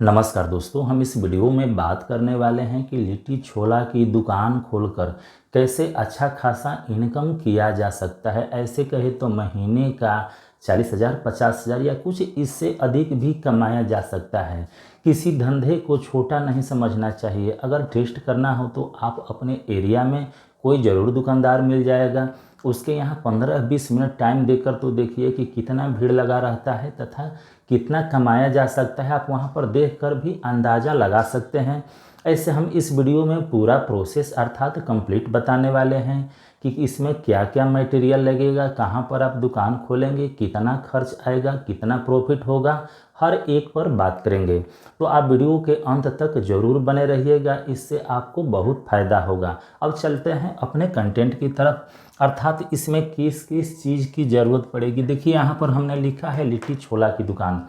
नमस्कार दोस्तों, हम इस वीडियो में बात करने वाले हैं कि लिट्टी छोला की दुकान खोलकर कैसे अच्छा खासा इनकम किया जा सकता है। ऐसे कहे तो महीने का 40,000, 50,000 या कुछ इससे अधिक भी कमाया जा सकता है। किसी धंधे को छोटा नहीं समझना चाहिए। अगर टेस्ट करना हो तो आप अपने एरिया में कोई ज़रूर दुकानदार मिल जाएगा। उसके यहाँ 15-20 मिनट टाइम देकर तो देखिए कि कितना भीड़ लगा रहता है तथा कितना कमाया जा सकता है। आप वहाँ पर देखकर भी अंदाज़ा लगा सकते हैं। ऐसे हम इस वीडियो में पूरा प्रोसेस अर्थात कंप्लीट बताने वाले हैं कि इसमें क्या क्या मटेरियल लगेगा, कहाँ पर आप दुकान खोलेंगे, कितना खर्च आएगा, कितना प्रॉफिट होगा, हर एक पर बात करेंगे। तो आप वीडियो के अंत तक ज़रूर बने रहिएगा, इससे आपको बहुत फ़ायदा होगा। अब चलते हैं अपने कंटेंट की तरफ, अर्थात इसमें किस किस चीज़ की ज़रूरत पड़ेगी। देखिए यहाँ पर हमने लिखा है लिट्टी छोला की दुकान,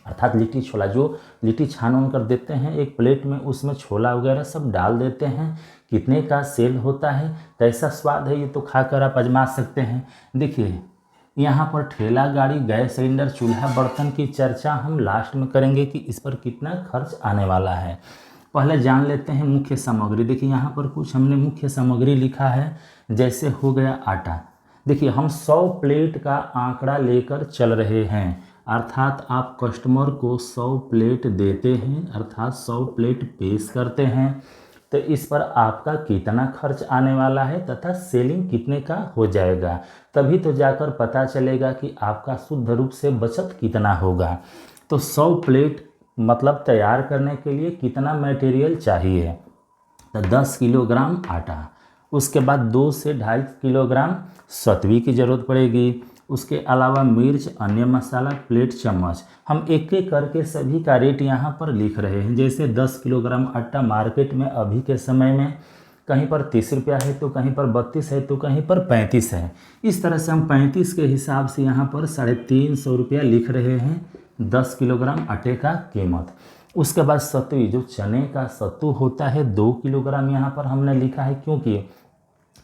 अर्थात लिट्टी छोला जो लिट्टी छान उन कर देते हैं एक प्लेट में, उसमें छोला वगैरह सब डाल देते हैं। कितने का सेल होता है, कैसा स्वाद है, ये तो खाकर आप आजमा सकते हैं। देखिए यहाँ पर ठेला गाड़ी, गैस सिलेंडर, चूल्हा, बर्तन की चर्चा हम लास्ट में करेंगे कि इस पर कितना खर्च आने वाला है। पहले जान लेते हैं मुख्य सामग्री। देखिए यहाँ पर कुछ हमने मुख्य सामग्री लिखा है, जैसे हो गया आटा। देखिए हम 100 प्लेट का आंकड़ा लेकर चल रहे हैं, अर्थात आप कस्टमर को 100 प्लेट देते हैं, अर्थात 100 प्लेट पेश करते हैं, तो इस पर आपका कितना खर्च आने वाला है तथा सेलिंग कितने का हो जाएगा। तभी तो जाकर पता चलेगा कि आपका शुद्ध रूप से बचत कितना होगा। तो 100 प्लेट मतलब तैयार करने के लिए कितना मटेरियल चाहिए, तो 10 किलोग्राम आटा, उसके बाद 2 से 2.5 किलोग्राम सतवी की ज़रूरत पड़ेगी। उसके अलावा मिर्च, अन्य मसाला, प्लेट, चम्मच। हम एक एक करके सभी का रेट यहाँ पर लिख रहे हैं। जैसे 10 किलोग्राम आटा मार्केट में अभी के समय में कहीं पर 30 रुपया है, तो कहीं पर 32 है, तो कहीं पर 35 है। इस तरह से हम 35 के हिसाब से यहाँ पर 350 रुपया लिख रहे हैं 10 किलोग्राम आटे का कीमत। उसके बाद सत्तू, जो चने का सत्तू होता है, 2 किलोग्राम यहाँ पर हमने लिखा है, क्योंकि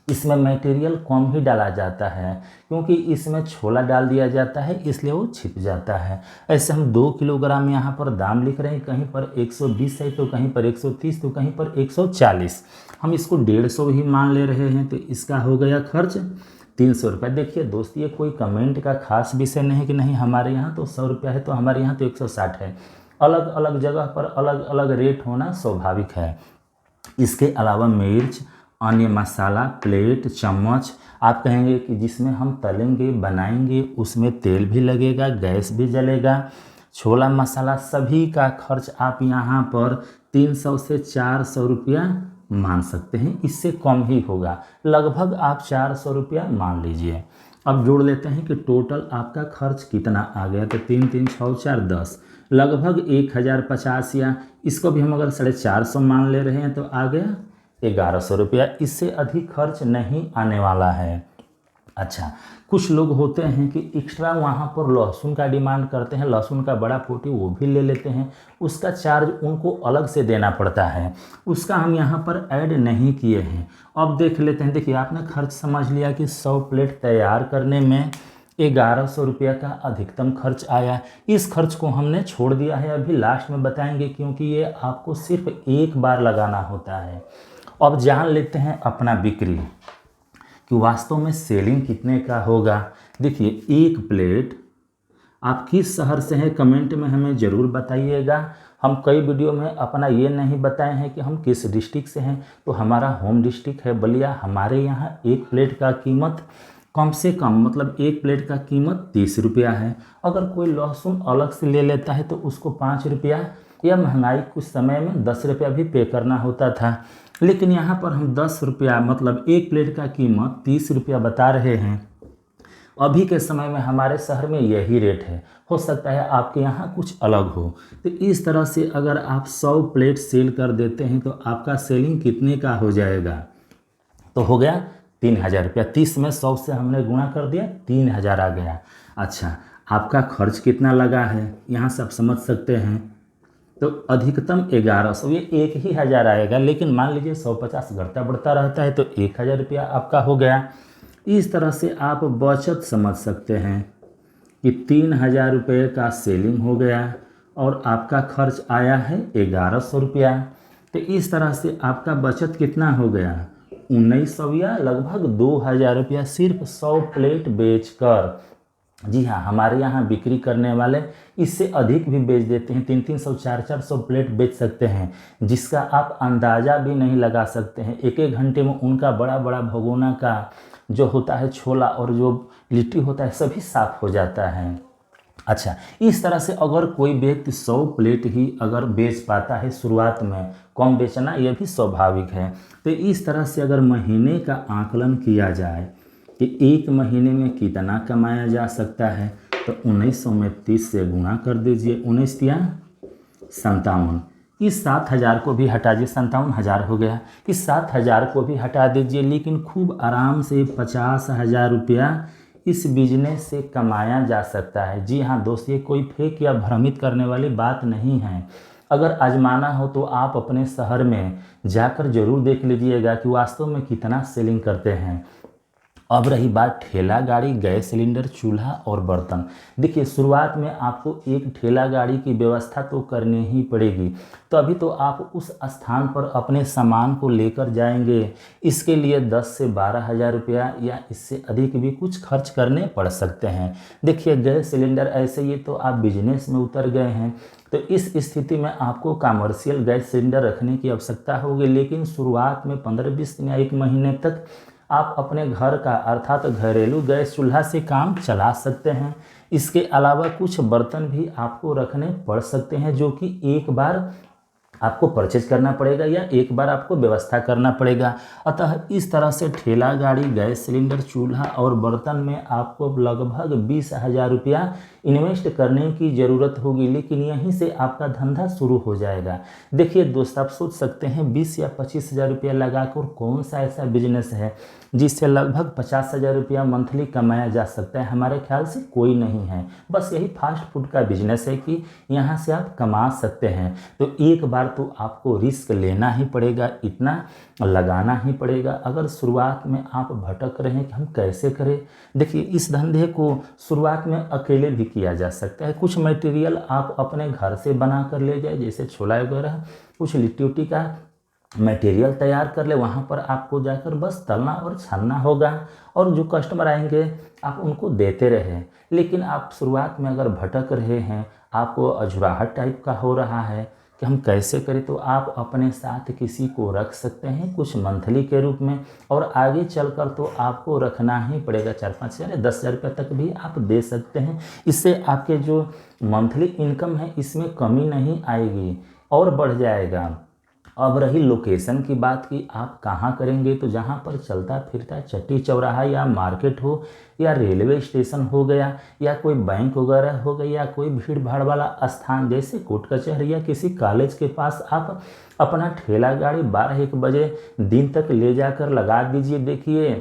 इसमें मटेरियल कम ही डाला जाता है, क्योंकि इसमें छोला डाल दिया जाता है इसलिए वो छिप जाता है। ऐसे हम 2 किलोग्राम यहाँ पर दाम लिख रहे हैं, कहीं पर 120 है, तो कहीं पर 130, तो कहीं पर 140। हम इसको 150 ही मान ले रहे हैं, तो इसका हो गया खर्च 300 रुपये। देखिए दोस्त, ये कोई कमेंट का खास विषय नहीं है कि नहीं हमारे यहाँ तो 100 रुपया है तो हमारे यहाँ तो 160 है। अलग अलग जगह पर अलग अलग रेट होना स्वाभाविक है। इसके अलावा मिर्च, अन्य मसाला, प्लेट, चम्मच, आप कहेंगे कि जिसमें हम तलेंगे बनाएंगे उसमें तेल भी लगेगा, गैस भी जलेगा, छोला मसाला, सभी का खर्च आप यहाँ पर 300 से 400 रुपया मान सकते हैं। इससे कम ही होगा, लगभग आप 400 रुपया मान लीजिए। अब जोड़ लेते हैं कि टोटल आपका खर्च कितना आ गया, तो 3 3 6 4 10, लगभग 1050, या इसको भी हम अगर 450 मान ले रहे हैं तो आ गया 1100 रुपया। इससे अधिक खर्च नहीं आने वाला है। अच्छा, कुछ लोग होते हैं कि एक्स्ट्रा वहाँ पर लहसुन का डिमांड करते हैं, लहसुन का बड़ा पोटी वो भी ले लेते हैं, उसका चार्ज उनको अलग से देना पड़ता है, उसका हम यहाँ पर ऐड नहीं किए हैं। अब देख लेते हैं। देखिए आपने खर्च समझ लिया कि 100 प्लेट तैयार करने में 1100 रुपया का अधिकतम खर्च आया। इस खर्च को हमने छोड़ दिया है, अभी लास्ट में बताएंगे, क्योंकि ये आपको सिर्फ एक बार लगाना होता है। अब जान लेते हैं अपना बिक्री कि वास्तव में सेलिंग कितने का होगा। देखिए एक प्लेट, आप किस शहर से हैं कमेंट में हमें ज़रूर बताइएगा। हम कई वीडियो में अपना ये नहीं बताए हैं कि हम किस डिस्ट्रिक्ट से हैं, तो हमारा होम डिस्ट्रिक्ट है बलिया। हमारे यहाँ एक प्लेट का कीमत कम से कम, मतलब एक प्लेट का कीमत 30 रुपया है। अगर कोई लहसुन अलग से ले लेता है तो उसको 5 रुपया, या महंगाई कुछ समय में 10 रुपया भी पे करना होता था, लेकिन यहाँ पर हम 10 रुपया, मतलब एक प्लेट का कीमत 30 रुपया बता रहे हैं। अभी के समय में हमारे शहर में यही रेट है, हो सकता है आपके यहाँ कुछ अलग हो। तो इस तरह से अगर आप 100 प्लेट सेल कर देते हैं तो आपका सेलिंग कितने का हो जाएगा, तो हो गया 3000 रुपया। 30 में 100 से हमने गुणा कर दिया, 3000 आ गया। अच्छा, आपका खर्च कितना लगा है यहाँ से आप समझ सकते हैं। तो अधिकतम 1100, ये 1000 आएगा, लेकिन मान लीजिए 150 घटता बढ़ता रहता है तो 1000 रुपया आपका हो गया। इस तरह से आप बचत समझ सकते हैं कि 3000 रुपये का सेलिंग हो गया, और आपका खर्च आया है 1100 रुपया। तो इस तरह से आपका बचत कितना हो गया, 1900 या लगभग 2000 रुपया सिर्फ 100 प्लेट बेचकर। जी हाँ, हमारे यहाँ बिक्री करने वाले इससे अधिक भी बेच देते हैं, 300 400 प्लेट बेच सकते हैं, जिसका आप अंदाज़ा भी नहीं लगा सकते हैं। एक एक घंटे में उनका बड़ा बड़ा भगोना का जो होता है छोला और जो लिट्टी होता है सभी साफ हो जाता है। अच्छा, इस तरह से अगर कोई व्यक्ति 100 प्लेट ही अगर बेच पाता है शुरुआत में, कम बेचना यह भी स्वाभाविक है। तो इस तरह से अगर महीने का आकलन किया जाए कि एक महीने में कितना कमाया जा सकता है, तो 1900 में 30 से गुणा कर दीजिए, 19 या 57। इस 7000 को भी हटा दीजिए, 57,000 हो गया। इस 7000 को भी हटा दीजिए, लेकिन खूब आराम से 50,000 रुपया इस बिजनेस से कमाया जा सकता है। जी हाँ दोस्त, ये कोई फेक या भ्रमित करने वाली बात नहीं है। अगर आजमाना हो तो आप अपने शहर में जाकर जरूर देख लीजिएगा कि वास्तव में कितना सेलिंग करते हैं। अब रही बात ठेला गाड़ी, गैस सिलेंडर, चूल्हा और बर्तन। देखिए, शुरुआत में आपको एक ठेला गाड़ी की व्यवस्था तो करनी ही पड़ेगी, तो अभी तो आप उस स्थान पर अपने सामान को लेकर जाएंगे। इसके लिए 10 से 12,000 रुपया या इससे अधिक भी कुछ खर्च करने पड़ सकते हैं। देखिए, गैस सिलेंडर ऐसे ही तो आप बिजनेस में उतर गए हैं, तो इस स्थिति में आपको कमर्शियल गैस सिलेंडर रखने की आवश्यकता होगी। लेकिन शुरुआत में 15-20 दिन या 1 महीने तक आप अपने घर का अर्थात घरेलू गैस चूल्हा से काम चला सकते हैं। इसके अलावा कुछ बर्तन भी आपको रखने पड़ सकते हैं, जो कि एक बार आपको परचेज करना पड़ेगा या एक बार आपको व्यवस्था करना पड़ेगा। अतः इस तरह से ठेला गाड़ी, गैस सिलेंडर, चूल्हा और बर्तन में आपको लगभग 20,000 रुपया इन्वेस्ट करने की ज़रूरत होगी, लेकिन यहीं से आपका धंधा शुरू हो जाएगा। देखिए दोस्त, आप सोच सकते हैं 20 या 25,000 रुपया लगाकर कौन सा ऐसा बिजनेस है जिससे लगभग 50,000 रुपया मंथली कमाया जा सकता है। हमारे ख्याल से कोई नहीं है। बस यही फास्ट फूड का बिजनेस है कि यहाँ से आप कमा सकते हैं। तो एक बार तो आपको रिस्क लेना ही पड़ेगा, इतना लगाना ही पड़ेगा। अगर शुरुआत में आप भटक रहे हैं कि हम कैसे करें, देखिए इस धंधे को शुरुआत में अकेले भी किया जा सकता है। कुछ मटेरियल आप अपने घर से बना कर ले जाए, जैसे छोला वगैरह, कुछ लिट्टी उट्टी का मटेरियल तैयार कर ले, वहाँ पर आपको जाकर बस तलना और छानना होगा, और जो कस्टमर आएंगे आप उनको देते रहें। लेकिन आप शुरुआत में अगर भटक रहे हैं, आपको अझुराहट टाइप का हो रहा है कि हम कैसे करें, तो आप अपने साथ किसी को रख सकते हैं कुछ मंथली के रूप में, और आगे चलकर तो आपको रखना ही पड़ेगा। 4-5 या 10,000 रुपये तक भी आप दे सकते हैं। इससे आपके जो मंथली इनकम है इसमें कमी नहीं आएगी और बढ़ जाएगा। अब रही लोकेशन की बात कि आप कहाँ करेंगे, तो जहाँ पर चलता फिरता चट्टी चौराहा या मार्केट हो, या रेलवे स्टेशन हो गया, या कोई बैंक वगैरह हो गया, या कोई भीड़ भाड़ वाला स्थान जैसे कोर्ट कचहरी या किसी कॉलेज के पास आप अपना ठेला गाड़ी 12-1 बजे दिन तक ले जाकर लगा दीजिए। देखिए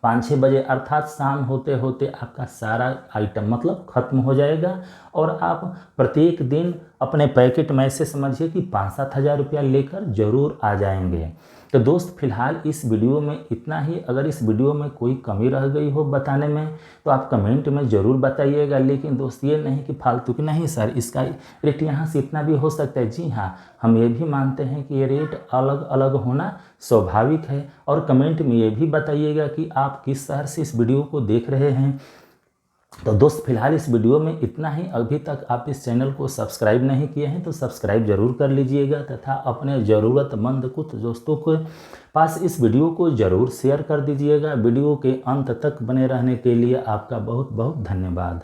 5-6 बजे अर्थात शाम होते होते आपका सारा आइटम मतलब ख़त्म हो जाएगा, और आप प्रत्येक दिन अपने पैकेट में से समझिए कि 5-7 हज़ार रुपया लेकर ज़रूर आ जाएंगे। तो दोस्त, फिलहाल इस वीडियो में इतना ही। अगर इस वीडियो में कोई कमी रह गई हो बताने में तो आप कमेंट में ज़रूर बताइएगा। लेकिन दोस्त, ये नहीं कि फालतू की नहीं सर इसका रेट यहाँ से इतना भी हो सकता है। जी हाँ, हम ये भी मानते हैं कि ये रेट अलग अलग होना स्वाभाविक है। और कमेंट में ये भी बताइएगा कि आप किस शहर से इस वीडियो को देख रहे हैं। तो दोस्त, फिलहाल इस वीडियो में इतना ही। अभी तक आप इस चैनल को सब्सक्राइब नहीं किए हैं तो सब्सक्राइब जरूर कर लीजिएगा, तथा अपने ज़रूरतमंद कुछ दोस्तों के पास इस वीडियो को ज़रूर शेयर कर दीजिएगा। वीडियो के अंत तक बने रहने के लिए आपका बहुत बहुत धन्यवाद।